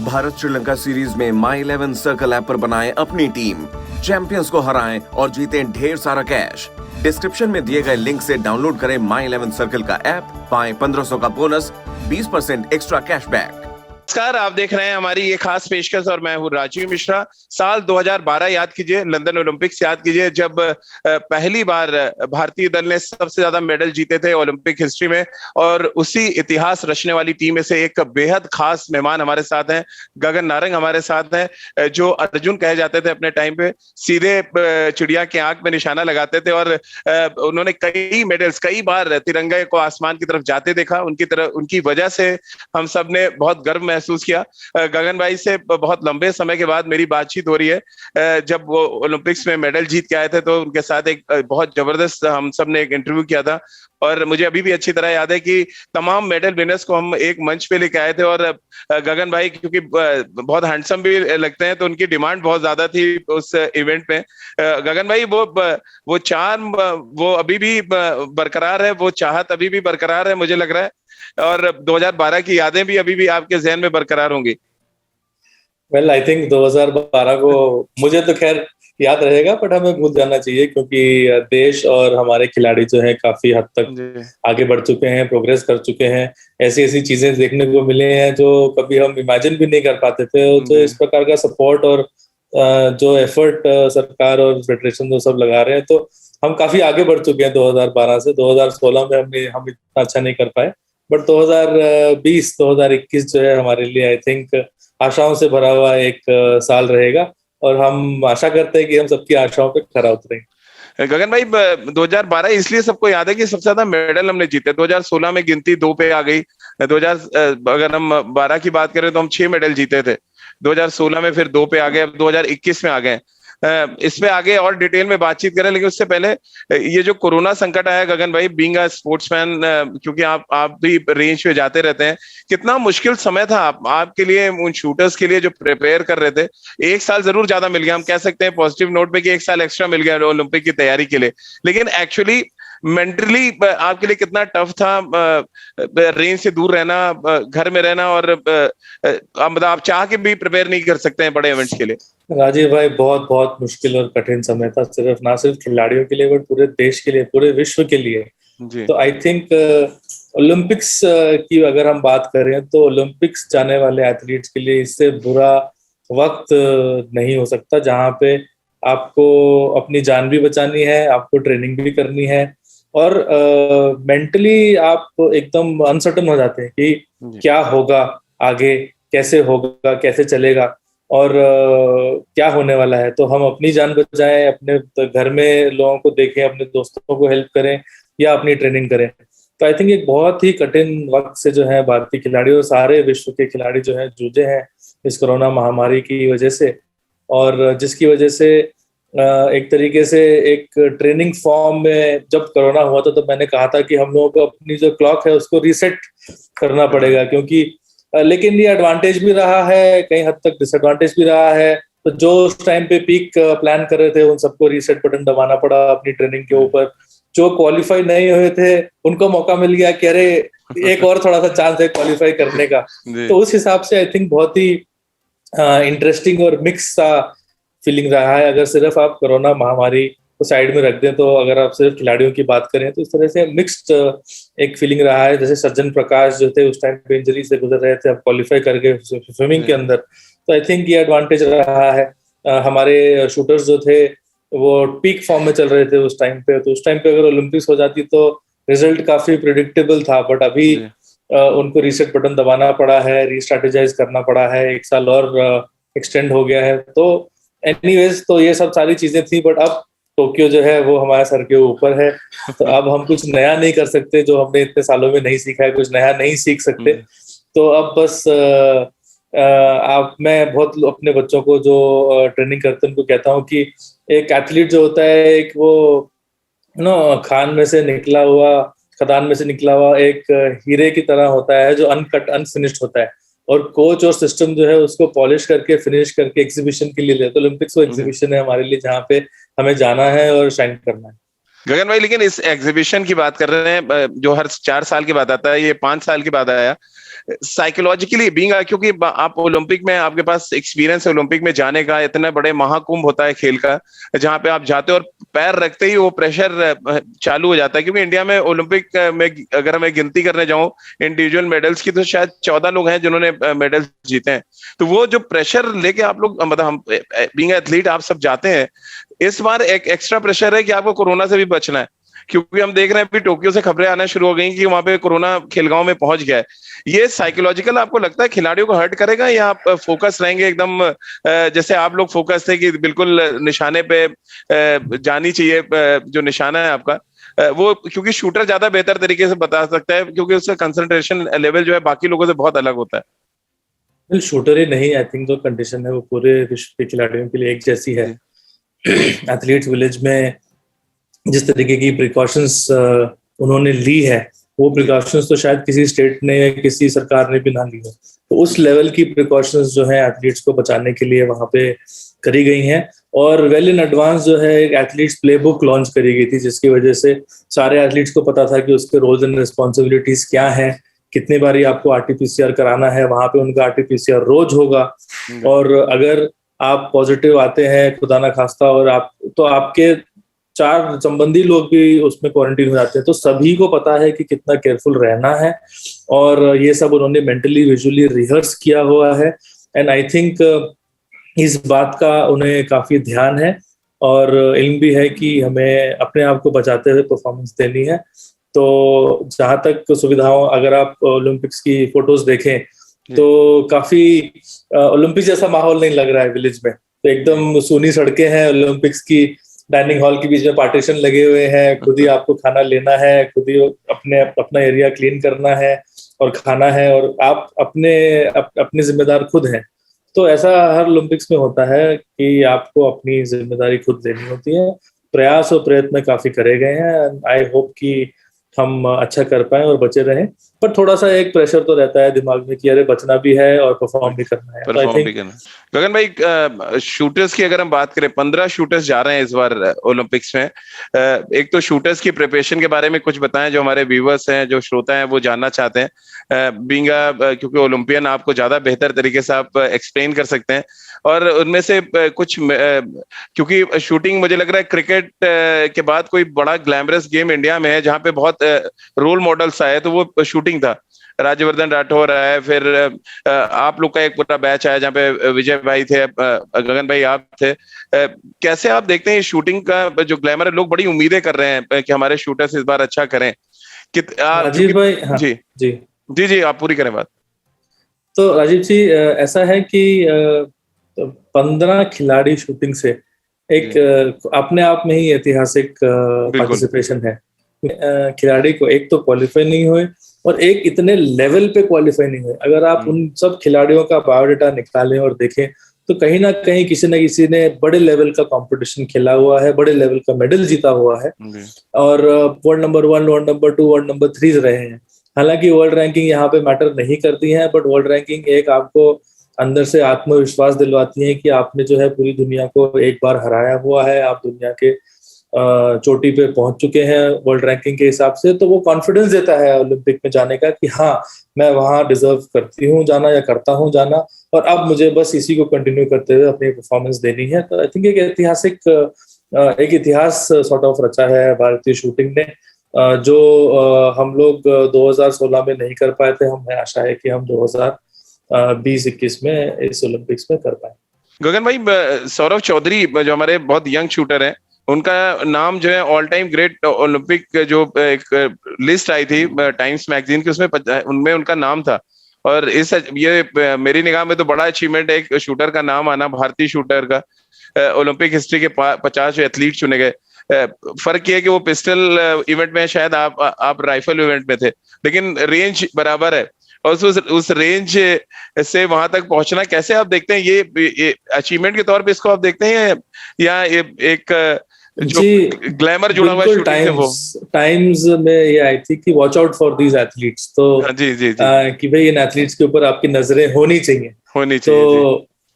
Bharat Sri Lanka series में माई 11 circle app पर बनाएं अपनी टीम, चैंपियंस को हराएं और जीतें ढेर सारा कैश। डिस्क्रिप्शन में दिए गए लिंक से डाउनलोड करें माई 11 सर्कल का ऐप, पाएं 1500 का बोनस, 20% एक्स्ट्रा कैशबैक। नमस्कार, आप देख रहे हैं हमारी ये खास पेशकश और मैं हूं राजीव मिश्रा। साल 2012 याद कीजिए, लंदन ओलंपिक्स याद कीजिए, जब पहली बार भारतीय दल ने सबसे ज्यादा मेडल जीते थे ओलंपिक हिस्ट्री में। और उसी इतिहास रचने वाली टीम में से एक बेहद खास मेहमान हमारे साथ हैं। गगन नारंग हमारे साथ हैं, जो अर्जुन कहे जाते थे अपने टाइम पे। सीधे चिड़िया की आंख में निशाना लगाते थे और उन्होंने कई मेडल्स, कई बार तिरंगे को आसमान की तरफ जाते देखा। उनकी वजह से हम सब ने बहुत गर्व महसूस किया। गगन भाई से बहुत लंबे समय के बाद मेरी बातचीत हो रही है। जब वो ओलंपिक्स में मेडल जीत के आए थे तो उनके साथ एक बहुत जबरदस्त हम सब ने एक इंटरव्यू किया था। और मुझे अभी भी अच्छी तरह याद है कि तमाम मेडल विनर्स को हम एक मंच पे लेके आए थे। और गगन भाई क्योंकि बहुत हैंडसम भी लगते हैं तो उनकी डिमांड बहुत ज्यादा थी उस इवेंट में। गगन भाई वो चार्म वो अभी भी बरकरार है, वो चाहत अभी भी बरकरार है मुझे लग रहा है। और 2012 की यादें भी अभी भी आपके जहन में बरकरार होंगी। वेल, आई थिंक 2012 को मुझे तो खैर याद रहेगा, बट हमें भूल जाना चाहिए क्योंकि देश और हमारे खिलाड़ी जो हैं काफी हद तक आगे बढ़ चुके हैं, प्रोग्रेस कर चुके हैं। ऐसी ऐसी चीजें देखने को मिले हैं जो कभी हम इमेजिन भी नहीं कर पाते थे। तो इस प्रकार का सपोर्ट और जो एफर्ट सरकार और फेडरेशन जो सब लगा रहे हैं, तो हम काफी आगे बढ़ चुके हैं 2012 से। 2016 में हम इतना अच्छा नहीं कर पाए, बट 2020 2021 जो है हमारे लिए आई थिंक आशाओं से भरा हुआ एक साल रहेगा। और हम आशा करते हैं कि हम सबकी आशाओं पे खरा उतरेंगे। गगन भाई, 2012 इसलिए सबको याद है कि सबसे ज्यादा मेडल हमने जीते। 2016 में गिनती 2 पे आ गई। अगर हम 12 की बात करें तो हम 6 मेडल जीते थे। 2016 में फिर 2 पे आ गए, अब 2021 में आ गए। इसमें आगे और डिटेल में बातचीत करें, लेकिन उससे पहले ये जो कोरोना संकट आया गगन भाई, बीइंग अ स्पोर्ट्समैन, क्योंकि आप भी रेंज पे जाते रहते हैं, कितना मुश्किल समय था आपके लिए, उन शूटर्स के लिए जो प्रिपेयर कर रहे थे। एक साल जरूर ज्यादा मिल गया, हम कह सकते हैं पॉजिटिव नोट पे कि एक साल एक्स्ट्रा मिल गया ओलंपिक की तैयारी के लिए, लेकिन एक्चुअली मेंटली आपके लिए कितना टफ था रेंज से दूर रहना, घर में रहना, और मतलब आप चाह के भी प्रिपेयर नहीं कर सकते हैं बड़े इवेंट्स के लिए। राजीव भाई, बहुत बहुत मुश्किल और कठिन समय था, ना सिर्फ खिलाड़ियों के लिए बट पूरे देश के लिए, पूरे विश्व के लिए। तो आई थिंक ओलंपिक्स की अगर हम बात करें तो ओलंपिक्स जाने वाले एथलीट्स के लिए इससे बुरा वक्त नहीं हो सकता, जहां पे आपको अपनी जान भी बचानी है, आपको ट्रेनिंग भी करनी है, और मेंटली आप एकदम अनसर्टन हो जाते हैं कि क्या होगा आगे, कैसे होगा, कैसे चलेगा, और क्या होने वाला है। तो हम अपनी जान बचाएं, अपने घर में लोगों को देखें, अपने दोस्तों को हेल्प करें या अपनी ट्रेनिंग करें। तो आई थिंक एक बहुत ही कठिन वक्त से जो है भारतीय खिलाड़ी और सारे विश्व के खिलाड़ी जो है जूझे हैं इस कोरोना महामारी की वजह से। और जिसकी वजह से एक तरीके से एक ट्रेनिंग फॉर्म में जब कोरोना हुआ था तो मैंने कहा था कि हम लोगों को अपनी जो क्लॉक है उसको रीसेट करना पड़ेगा, क्योंकि लेकिन ये एडवांटेज भी रहा है, कहीं हद तक डिसएडवांटेज भी रहा है। तो जो उस टाइम पे पीक प्लान कर रहे थे उन सबको रीसेट बटन दबाना पड़ा अपनी ट्रेनिंग के ऊपर। जो क्वालिफाई नहीं हुए थे उनको मौका मिल गया कि अरे एक और थोड़ा सा चांस है क्वालिफाई करने का। तो उस हिसाब से आई थिंक बहुत ही इंटरेस्टिंग और मिक्स सा फीलिंग रहा है। अगर सिर्फ आप कोरोना महामारी को साइड में रख दें तो अगर आप सिर्फ खिलाड़ियों की बात करें तो इस तरह से मिक्स्ड एक फीलिंग रहा है। जैसे सज्जन प्रकाश जो थे उस टाइम पे इंजरी से गुजर रहे थे, अब क्वालिफाई करके स्विमिंग के अंदर, तो आई थिंक ये एडवांटेज रहा है। हमारे शूटर्स जो थे वो पीक फॉर्म में चल रहे थे उस टाइम पे, तो उस टाइम पे अगर ओलंपिक्स हो जाती तो रिजल्ट काफी प्रिडिक्टेबल था, बट अभी उनको रीसेट बटन दबाना पड़ा है, रीस्ट्रेटेजाइज करना पड़ा है, एक साल और एक्सटेंड हो गया है। तो एनीवेज, तो ये सब सारी चीजें थी, बट अब टोक्यो जो है वो हमारे सर के ऊपर है। तो अब हम कुछ नया नहीं कर सकते जो हमने इतने सालों में नहीं सीखा है, कुछ नया नहीं सीख सकते। तो अब बस मैं बहुत अपने बच्चों को जो ट्रेनिंग करते हैं उनको कहता हूँ कि एक एथलीट जो होता है, एक वो खान में से निकला हुआ, खदान में से निकला हुआ एक हीरे की तरह होता है जो अनकट अनफिनिश्ड होता है, और कोच और सिस्टम जो है उसको पॉलिश करके फिनिश करके एग्जीबिशन के लिए ले। तो ओलंपिक्स वो एग्जीबिशन है हमारे लिए जहाँ पे हमें जाना है और शाइन करना है। गगन भाई, लेकिन इस एग्जीबिशन की बात कर रहे हैं जो हर 4 साल के बाद आता है, ये 5 साल के बाद आया। साइकोलॉजिकली बीइंग, क्योंकि आप ओलंपिक में, आपके पास एक्सपीरियंस है ओलंपिक में जाने का, इतना बड़े महाकुंभ होता है खेल का जहां पे आप जाते हो और पैर रखते ही वो प्रेशर चालू हो जाता है। क्योंकि इंडिया में ओलंपिक में अगर मैं गिनती करने जाऊं इंडिविजुअल मेडल्स की, तो शायद 14 लोग हैं जिन्होंने मेडल जीते हैं। तो वो जो प्रेशर लेके आप लोग, मतलब हम बीइंग एथलीट आप सब जाते हैं, इस बार एक एक्स्ट्रा प्रेशर है कि आपको कोरोना से भी बचना है, क्योंकि हम देख रहे हैं अभी टोक्यो से खबरें आना शुरू हो गई कि वहां पे कोरोना खेलगांव में पहुंच गया है। ये साइकोलॉजिकल आपको लगता है खिलाड़ियों को हर्ट करेगा, या आप फोकस रहेंगे एकदम जैसे आप लोग फोकस थे कि बिल्कुल निशाने पे जानी चाहिए, जो निशाना है आपका वो, क्योंकि शूटर ज्यादा बेहतर तरीके से बता सकता है क्योंकि उसका कंसंट्रेशन लेवल जो है बाकी लोगों से बहुत अलग होता है। शूटर ही नहीं, आई थिंक जो कंडीशन है वो पूरे विश्व के खिलाड़ियों के लिए एक जैसी है। एथलीट्स विलेज में जिस तरीके की प्रिकॉशंस उन्होंने ली है, वो प्रिकॉशंस तो शायद किसी स्टेट ने या किसी सरकार ने भी ना ली है। तो उस लेवल की प्रिकॉशंस जो है एथलीट्स को बचाने के लिए वहां पे करी गई हैं। और वेल इन एडवांस जो है एक एथलीट्स प्लेबुक लॉन्च करी गई थी, जिसकी वजह से सारे एथलीट्स को पता था कि उसके रोल्स एंड रिस्पॉन्सिबिलिटीज क्या हैं, कितने बारी आपको आरटीपीसीआर कराना है, वहां पे उनका आरटीपीसीआर रोज होगा। और अगर आप पॉजिटिव आते हैं खुदा ना खास्ता, और आप तो आपके 4 संबंधी लोग भी उसमें क्वारंटीन हो जाते हैं, तो सभी को पता है कि कितना केयरफुल रहना है। और ये सब उन्होंने मेंटली विजुअली रिहर्स किया हुआ है। एंड आई थिंक इस बात का उन्हें काफी ध्यान है और इल्म भी है कि हमें अपने आप को बचाते हुए परफॉर्मेंस देनी है। तो जहां तक सुविधाओं, अगर आप ओलंपिक्स की फोटोज देखें तो काफी ओलंपिक्स जैसा माहौल नहीं लग रहा है विलेज में। तो एकदम सूनी सड़कें हैं, ओलंपिक्स की डाइनिंग हॉल के बीच में पार्टीशन लगे हुए हैं, खुद ही आपको खाना लेना है, खुद ही अपना एरिया क्लीन करना है और खाना है, और आप अपने जिम्मेदार खुद हैं। तो ऐसा हर ओलंपिक्स में होता है कि आपको अपनी जिम्मेदारी खुद लेनी होती है। प्रयास और प्रयत्न काफी करे गए हैं। आई होप कि हम अच्छा कर पाए और बचे रहें, पर थोड़ा सा एक प्रेशर तो रहता है दिमाग में कि अरे बचना भी है और परफॉर्म भी करना है। परफॉर्म भी करना है। गगन भाई, शूटर्स की अगर हम बात करें, 15 शूटर्स जा रहे हैं इस बार ओलंपिक्स में। एक तो शूटर्स की प्रिपरेशन के बारे में कुछ बताएं, जो हमारे व्यूवर्स हैं, जो श्रोता हैं, वो जानना चाहते हैं। क्योंकि ओलंपियन आपको ज्यादा बेहतर तरीके से आप एक्सप्लेन कर सकते हैं। और उनमें से कुछ, क्योंकि शूटिंग मुझे लग रहा है क्रिकेट के बाद कोई बड़ा ग्लैमरस गेम इंडिया में है जहां पे बहुत रोल मॉडल्स आए, तो वो शूटिंग था। राज्यवर्धन राठौर आए, फिर आप लोग का एक पूरा बैच आया जहाँ पे विजय भाई थे, गगन भाई आप थे। कैसे आप देखते हैं शूटिंग का जो ग्लैमर है? लोग बड़ी उम्मीदें कर रहे हैं कि हमारे शूटर्स इस बार अच्छा करें। राजीव भाई, हाँ, जी जी जी जी आप पूरी करें बात। तो राजीव जी, ऐसा है कि 15 खिलाड़ी शूटिंग से एक अपने आप में ही ऐतिहासिक पार्टिसिपेशन है। खिलाड़ी को एक तो क्वालिफाई नहीं हुए और एक इतने लेवल पे क्वालिफाई नहीं हुए। अगर आप उन सब खिलाड़ियों का बायोडाटा निकालें और देखें तो कहीं ना कहीं किसी न किसी ने बड़े लेवल का कंपटीशन खेला हुआ है, बड़े लेवल का मेडल जीता हुआ है, और world number 1, world number 2, world number 3 रहे हैं। हालांकि वर्ल्ड रैंकिंग यहाँ पे मैटर नहीं करती है, बट वर्ल्ड रैंकिंग एक आपको अंदर से आत्मविश्वास दिलवाती है कि आपने जो है पूरी दुनिया को एक बार हराया हुआ है, आप दुनिया के चोटी पे पहुंच चुके हैं वर्ल्ड रैंकिंग के हिसाब से। तो वो कॉन्फिडेंस देता है ओलंपिक में जाने का कि हाँ, मैं वहां डिजर्व करती हूँ जाना या करता हूँ जाना, और अब मुझे बस इसी को कंटिन्यू करते हुए अपनी परफॉर्मेंस देनी है। तो आई थिंक एक इतिहास सॉर्ट ऑफ रचा है भारतीय शूटिंग ने, जो हम लोग 2016 में नहीं कर पाए थे। हमें आशा है कि हम 2020-21 में इस ओलंपिक्स में कर पाए। गगन भाई, सौरभ चौधरी जो हमारे बहुत यंग शूटर हैं, उनका नाम जो है ऑल टाइम ग्रेट ओलंपिक जो एक लिस्ट आई थी टाइम्स मैगजीन की, उसमें उनमें उनका नाम था। और ये मेरी निगाह में तो बड़ा अचीवमेंट है एक शूटर का नाम आना, भारतीय शूटर का। ओलंपिक हिस्ट्री के 50 जो एथलीट चुने गए। फर्क ये है कि वो पिस्टल इवेंट में, शायद आप राइफल इवेंट में थे, लेकिन रेंज बराबर है। और उस रेंज से वहां तक पहुंचना कैसे आप देखते हैं? ये अचीवमेंट के तौर पे इसको आप देखते हैं, या एक जो ग्लैमर जुड़ा हुआ शूटिंग से वो? टाइम्स में ये आई थी कि watch out for these athletes. तो जी जी जी कि भाई इन एथलीट्स के ऊपर आपकी नजरें होनी चाहिए।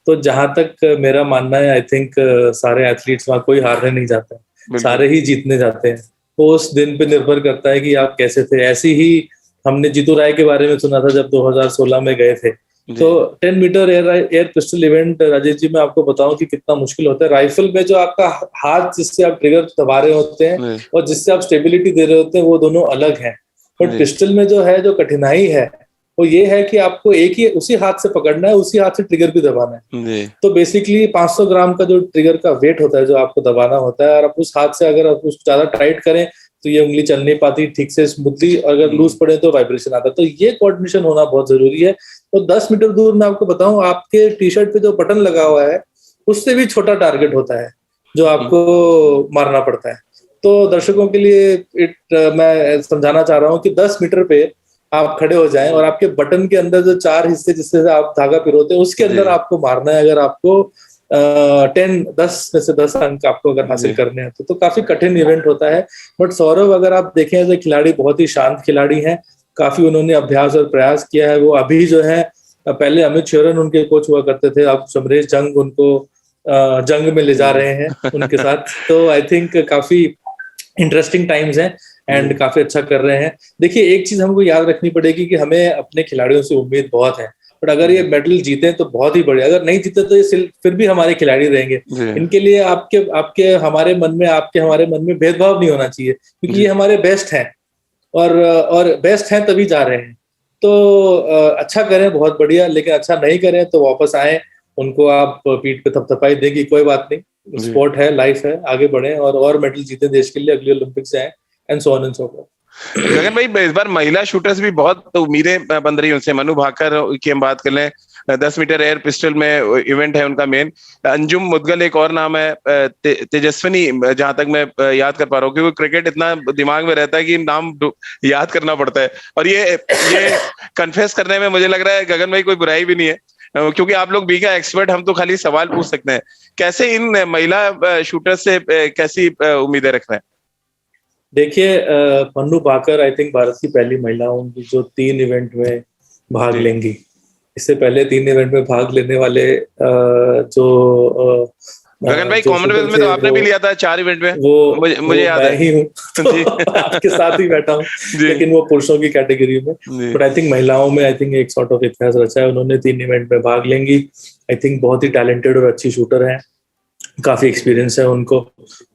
तो जहां तक मेरा मानना है, आई थिंक सारे एथलीट्स वहां कोई हारने नहीं जाता है, सारे ही जीतने जाते हैं। तो उस दिन पे निर्भर करता है कि आप कैसे थे। ऐसी ही हमने जीतू राय के बारे में सुना था जब 2016 में गए थे। तो 10 metre air pistol event, Rajesh ji मैं आपको बताऊं कि कितना मुश्किल होता है। राइफल में जो आपका हाथ जिससे आप ट्रिगर दबा रहे होते हैं और जिससे आप स्टेबिलिटी दे रहे होते हैं वो दोनों अलग हैं। बट पिस्टल में जो है, जो कठिनाई है वो ये है कि आपको एक ही उसी हाथ से पकड़ना है, उसी हाथ से ट्रिगर भी दबाना है। तो बेसिकली 500 ग्राम का जो ट्रिगर का वेट होता है जो आपको दबाना होता है, और आप उस हाथ से अगर आप उसको ज्यादा टाइट करें तो ये उंगली चल नहीं पाती ठीक से स्मूथली, अगर लूज पड़े तो वाइब्रेशन आता है। तो ये कोऑर्डिनेशन होना बहुत जरूरी है। तो 10 मीटर दूर मैं आपको बताऊं, आपके टी शर्ट पे जो बटन लगा हुआ है उससे भी छोटा टारगेट होता है जो आपको मारना पड़ता है। तो दर्शकों के लिए मैं समझाना चाह रहा हूँ कि 10 मीटर पे आप खड़े हो जाएं और आपके बटन के अंदर जो 4 हिस्से जिससे आप धागा पिरोते हैं उसके अंदर आपको मारना है। अगर आपको 10 में से 10 अंक आपको अगर हासिल करने हैं तो काफी कठिन इवेंट होता है। बट सौरभ अगर आप देखें एज ए खिलाड़ी बहुत ही शांत खिलाड़ी हैं, काफी उन्होंने अभ्यास और प्रयास किया है। वो अभी जो है, पहले अमित शेरन उनके कोच हुआ करते थे, अब समरेश जंग उनको जंग में ले जा रहे हैं उनके साथ। तो आई थिंक काफी इंटरेस्टिंग टाइम्स हैं एंड काफी अच्छा कर रहे हैं। देखिए एक चीज हमको याद रखनी पड़ेगी कि हमें अपने खिलाड़ियों से उम्मीद बहुत है, बट अगर ये मेडल जीते तो बहुत ही बढ़िया, अगर नहीं जीते तो ये फिर भी हमारे खिलाड़ी रहेंगे। इनके लिए आपके हमारे मन में भेदभाव नहीं होना चाहिए, क्योंकि ये हमारे बेस्ट हैं और बेस्ट हैं तभी जा रहे हैं। तो अच्छा करें बहुत बढ़िया, लेकिन अच्छा नहीं करें तो वापस आए, उनको आप पीठ पे थपथपाई देंगी, कोई बात नहीं, स्पोर्ट है, लाइफ है, आगे बढ़े और मेडल जीते देश के लिए, अगले ओलंपिक से आए and so on and so forth. Gagan भाई, इस बार महिला शूटर्स भी बहुत उम्मीदें बन रही हैं उनसे। मनु भाकर की हम बात कर लें, 10 मीटर एयर पिस्टल में इवेंट है उनका मेन। अंजुम मुदगल एक और नाम है, तेजस्विनी जहां तक मैं याद कर पा रहा हूँ, क्योंकि क्रिकेट इतना दिमाग में रहता है कि नाम याद करना पड़ता है। और ये कन्फेस करने में मुझे लग रहा है गगन भाई कोई बुराई भी नहीं है, क्योंकि आप लोग बी का एक्सपर्ट, हम तो खाली सवाल पूछ सकते हैं। कैसे इन महिला शूटर्स से कैसी उम्मीदें रख रहे हैं? देखिए मनु भाकर आई थिंक भारत की पहली महिला होंगी जो 3 इवेंट में भाग लेंगी। इससे पहले 3 इवेंट में भाग लेने वाले जो गगन भाई कॉमनवेल्थ में तो आपने भी लिया था 4 इवेंट में, वो मुझे याद है। ही हूँ तो आपके साथ ही बैठा हूँ, लेकिन वो पुरुषों की कैटेगरी में। बट आई थिंक महिलाओं में आई थिंक एक सॉर्ट ऑफ इतिहास रचा है, उन्होंने 3 इवेंट में भाग लेंगी। आई थिंक बहुत ही टैलेंटेड और अच्छी शूटर है, काफी एक्सपीरियंस है उनको।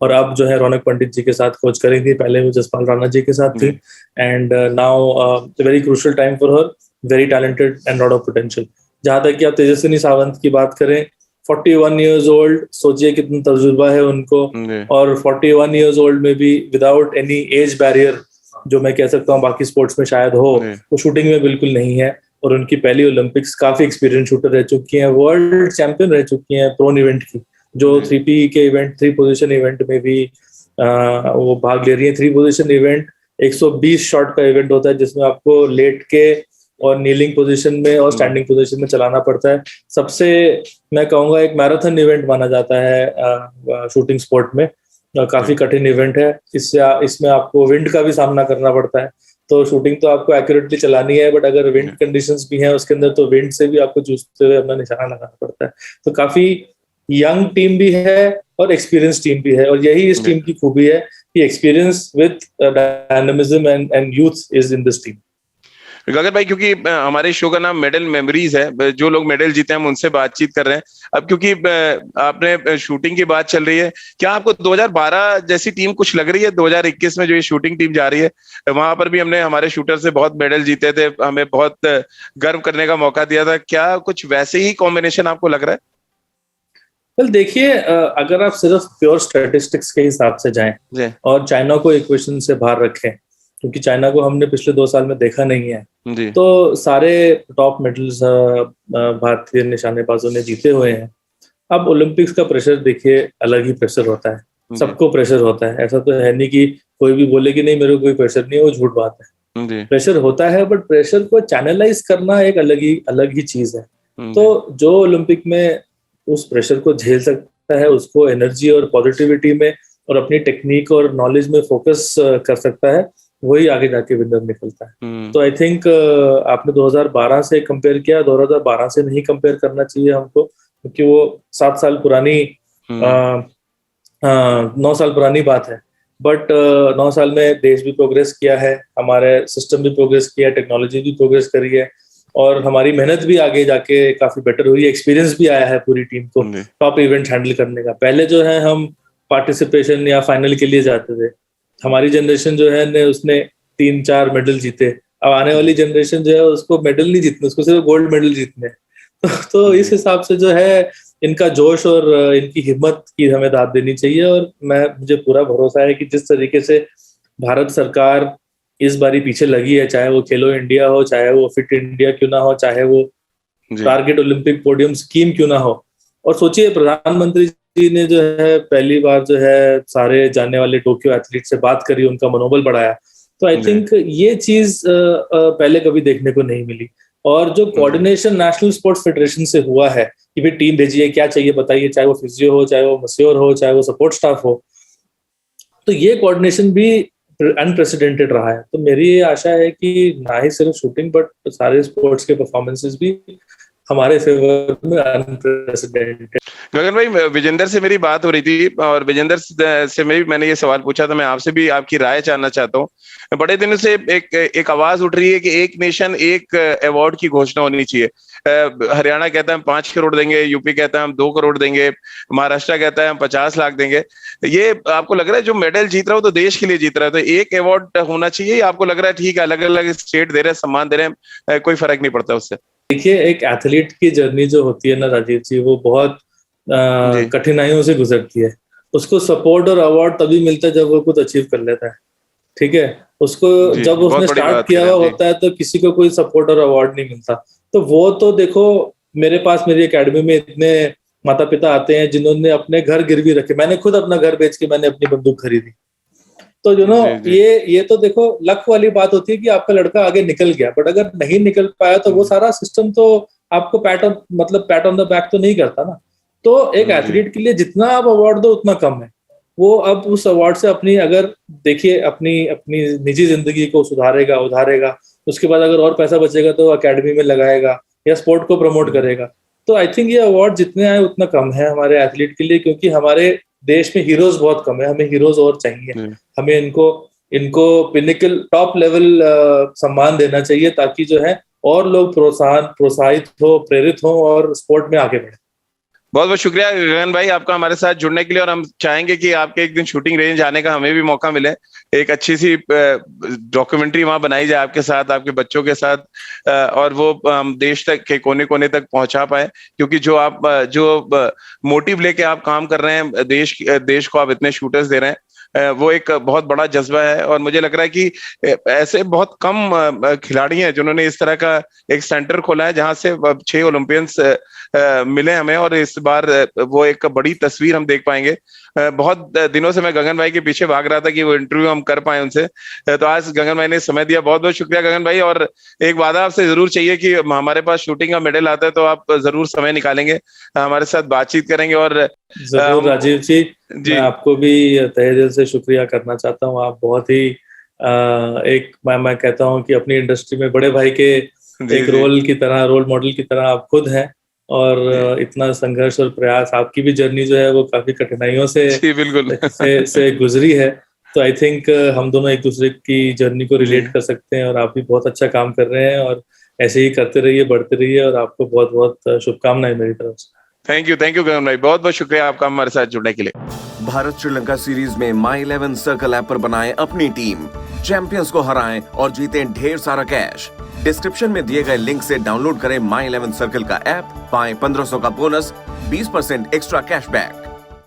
और अब जो है रौनक पंडित जी के साथ कोच करेंगी, पहले वो जसपाल राणा जी के साथ थी। And now very crucial time for her, very talented and lot of potential. जहां तक कि आप तेजस्विनी सावंत की बात करें, 41 ईयर्स ओल्ड, सोचिए कितना तजुर्बा है उनको। और 41 ईयर्स ओल्ड में भी विदाउट एनी एज बैरियर, जो मैं कह सकता हूँ बाकी स्पोर्ट्स में शायद हो, वो शूटिंग में बिल्कुल नहीं है। और उनकी पहली ओलंपिक्स, काफी एक्सपीरियंस शूटर रह चुकी हैं, वर्ल्ड चैंपियन रह चुकी हैं प्रोन इवेंट की, जो 3P के इवेंट, 3 पोजीशन इवेंट में भी वो भाग ले रही है। 3 पोजीशन इवेंट 120 शॉट का इवेंट होता है, जिसमें आपको लेट के और नीलिंग पोजीशन में और स्टैंडिंग पोजीशन में चलाना पड़ता है। सबसे मैं कहूँगा एक मैराथन इवेंट माना जाता है शूटिंग स्पोर्ट में, काफी कठिन इवेंट है। इसमें आपको विंड का भी सामना करना पड़ता है। तो शूटिंग तो आपको एक्यूरेटली चलानी है, बट अगर विंड कंडीशंस भी हैं उसके अंदर, तो विंड से भी आपको जूझते हुए अपना निशाना लगाना पड़ता है। तो काफी यंग टीम भी है और एक्सपीरियंस टीम भी है, और यही इस टीम की खूबी है कि experience with dynamism and youth is in this team. Gagan भाई, क्योंकि हमारे शो का नाम मेडल मेमोरीज है, जो लोग मेडल जीते हैं हम उनसे बातचीत कर रहे हैं। अब क्योंकि आपने शूटिंग की बात चल रही है, क्या आपको 2012 जैसी टीम कुछ लग रही है? 2021 में जो ये शूटिंग टीम जा रही है, वहां पर भी हमने हमारे शूटर से बहुत मेडल जीते थे, हमें बहुत गर्व करने का मौका दिया था। क्या कुछ वैसे ही कॉम्बिनेशन आपको लग रहा है? well, देखिए अगर आप सिर्फ प्योर स्टैटिस्टिक्स के हिसाब से जाएं और चाइना को इक्वेशन से बाहर रखें, क्योंकि चाइना को हमने पिछले 2 साल में देखा नहीं है, तो सारे टॉप मेडल्स भारतीय निशानेबाजों ने जीते हुए हैं। अब ओलंपिक्स का प्रेशर देखिए, अलग ही प्रेशर होता है, सबको प्रेशर होता है। ऐसा तो है नहीं कि कोई भी बोले कि नहीं मेरे को कोई प्रेशर नहीं है, वो झूठ बात है। प्रेशर होता है, बट प्रेशर को चैनलाइज करना एक अलग ही चीज है। तो जो ओलंपिक में उस प्रेशर को झेल सकता है, उसको एनर्जी और पॉजिटिविटी में और अपनी टेक्निक और नॉलेज में फोकस कर सकता है, वही आगे जाके विनर निकलता है। तो आई थिंक आपने 2012 से कंपेयर किया, 2012 से नहीं कंपेयर करना चाहिए हमको, क्योंकि वो 7 साल पुरानी 9 साल पुरानी बात है। बट 9 साल में देश भी प्रोग्रेस किया है, हमारे सिस्टम भी प्रोग्रेस किया है, टेक्नोलॉजी भी प्रोग्रेस करी है और हमारी मेहनत भी आगे जाके काफी बेटर हुई, एक्सपीरियंस भी आया है पूरी टीम को टॉप इवेंट हैंडल करने का। पहले जो है हम पार्टिसिपेशन या फाइनल के लिए जाते थे, हमारी जनरेशन जो है ने उसने 3-4 मेडल जीते। अब आने वाली जनरेशन जो है उसको मेडल नहीं जीतने, उसको सिर्फ गोल्ड मेडल जीतने। तो इस हिसाब से जो है इनका जोश और इनकी हिम्मत की हमें दाद देनी चाहिए और मुझे पूरा भरोसा है कि जिस तरीके से भारत सरकार इस बारी पीछे लगी है, चाहे वो खेलो इंडिया हो, चाहे वो फिट इंडिया क्यों ना हो, चाहे वो टारगेट ओलंपिक पोडियम स्कीम क्यों ना हो। और सोचिए प्रधानमंत्री जी ने जो है पहली बार जो है सारे जाने वाले टोक्यो एथलीट से बात करी, उनका मनोबल बढ़ाया। तो आई थिंक ये चीज पहले कभी देखने को नहीं मिली। और जो कोऑर्डिनेशन नेशनल स्पोर्ट्स फेडरेशन से हुआ है कि भाई टीम भेजिए, क्या चाहिए बताइए, चाहे वो फिजियो हो, चाहे वो मस्योर हो, चाहे वो सपोर्ट स्टाफ हो, तो ये कोऑर्डिनेशन भी अनप्रेसिडेंटेड रहा है। तो मेरी ये आशा है कि ना ही सिर्फ शूटिंग बट सारे स्पोर्ट्स के परफॉर्मेंसेस भी हमारे फेवर में अनप्रेसिडेंटेड। गगन भाई, विजेंदर से मेरी बात हो रही थी और विजेंदर से मैंने ये सवाल पूछा था, मैं आपसे भी आपकी राय जानना चाहता हूँ। बड़े दिनों से एक आवाज उठ रही है कि एक नेशन एक अवार्ड की घोषणा होनी चाहिए। हरियाणा कहता है हम 5 करोड़ देंगे, यूपी कहता है हम 2 करोड़ देंगे, महाराष्ट्र कहता है हम 50 लाख देंगे। ये आपको लग रहा है जो मेडल जीत रहा हो तो देश के लिए जीत रहा है, तो एक अवार्ड होना चाहिए, या आपको लग रहा है ठीक है अलग अलग स्टेट दे रहे हैं, सम्मान दे रहे हैं, कोई फर्क नहीं पड़ता उससे? देखिए, एक एथलीट की जर्नी जो होती है ना राजीव जी, वो बहुत कठिनाइयों से गुजरती है। उसको सपोर्ट और अवार्ड तभी मिलता है जब वो कुछ अचीव कर लेता है, ठीक है। उसको जब उसने स्टार्ट किया हुआ होता है तो किसी को कोई सपोर्ट और अवार्ड नहीं मिलता। तो वो तो देखो, मेरे पास मेरी एकेडमी में इतने माता पिता आते हैं जिन्होंने अपने घर गिरवी रखे। मैंने खुद अपना घर बेच के मैंने अपनी बंदूक खरीदी। तो ये तो देखो लक वाली बात होती है कि आपका लड़का आगे निकल गया, बट अगर नहीं निकल पाया तो वो सारा सिस्टम तो आपको पैट ऑन द बैक तो नहीं करता ना। तो एक एथलीट के लिए जितना आप अवार्ड दो उतना कम है। वो अब उस अवार्ड से अपनी अपनी निजी जिंदगी को उधारेगा, उसके बाद अगर और पैसा बचेगा तो अकेडमी में लगाएगा या स्पोर्ट को प्रमोट करेगा। तो आई थिंक ये अवार्ड जितने आए उतना कम है हमारे एथलीट के लिए, क्योंकि हमारे देश में हीरोज बहुत कम है। हमें हीरोज और चाहिए, हमें इनको पिनिकल टॉप लेवल सम्मान देना चाहिए, ताकि जो है और लोग प्रोत्साहित हो, प्रेरित हो और स्पोर्ट में आगे बढ़े। बहुत बहुत शुक्रिया गगन भाई आपका हमारे साथ जुड़ने के लिए, और हम चाहेंगे कि आपके एक दिन शूटिंग रेंज आने का हमें भी मौका मिले, एक अच्छी सी डॉक्यूमेंट्री वहां बनाई जाए आपके साथ, आपके बच्चों के साथ, और वो देश तक के कोने कोने तक पहुंचा पाए। क्योंकि जो मोटिव लेके आप काम कर रहे हैं, देश को आप इतने शूटर्स दे रहे हैं, वो एक बहुत बड़ा जज्बा है। और मुझे लग रहा है कि ऐसे बहुत कम खिलाड़ी हैं जिन्होंने इस तरह का एक सेंटर खोला है जहां से 6 ओलंपियंस मिले हमें, और इस बार वो एक बड़ी तस्वीर हम देख पाएंगे। बहुत दिनों से मैं गगन भाई के पीछे भाग रहा था कि वो इंटरव्यू हम कर पाए उनसे, तो आज गगन भाई ने समय दिया। बहुत बहुत शुक्रिया गगन भाई, और एक वादा आपसे जरूर चाहिए कि हमारे पास शूटिंग का मेडल आता है तो आप जरूर समय निकालेंगे, हमारे साथ बातचीत करेंगे। और जरूर राजीव जी, मैं आपको भी तहे दिल से शुक्रिया करना चाहता हूँ। आप बहुत ही मैं कहता हूँ कि अपनी इंडस्ट्री में बड़े भाई के एक रोल मॉडल की तरह आप खुद हैं, और इतना संघर्ष और प्रयास, आपकी भी जर्नी जो है वो काफी कठिनाइयों से गुजरी है। तो आई थिंक हम दोनों एक दूसरे की जर्नी को रिलेट कर सकते हैं, और आप भी बहुत अच्छा काम कर रहे हैं, और ऐसे ही करते रहिए, बढ़ते रहिए, और आपको बहुत बहुत शुभकामनाएं मेरी तरफ से। थैंक यू गगन भाई, बहुत बहुत शुक्रिया आपका हमारे साथ जुड़ने के लिए। भारत श्रीलंका सीरीज में My11 सर्कल ऐप पर बनाएं अपनी टीम, चैंपियंस को हराएं और जीतें ढेर सारा कैश। डिस्क्रिप्शन में दिए गए लिंक से डाउनलोड करें My11 सर्कल का ऐप, पाएं 1500 का बोनस, 20% एक्स्ट्रा कैशबैक।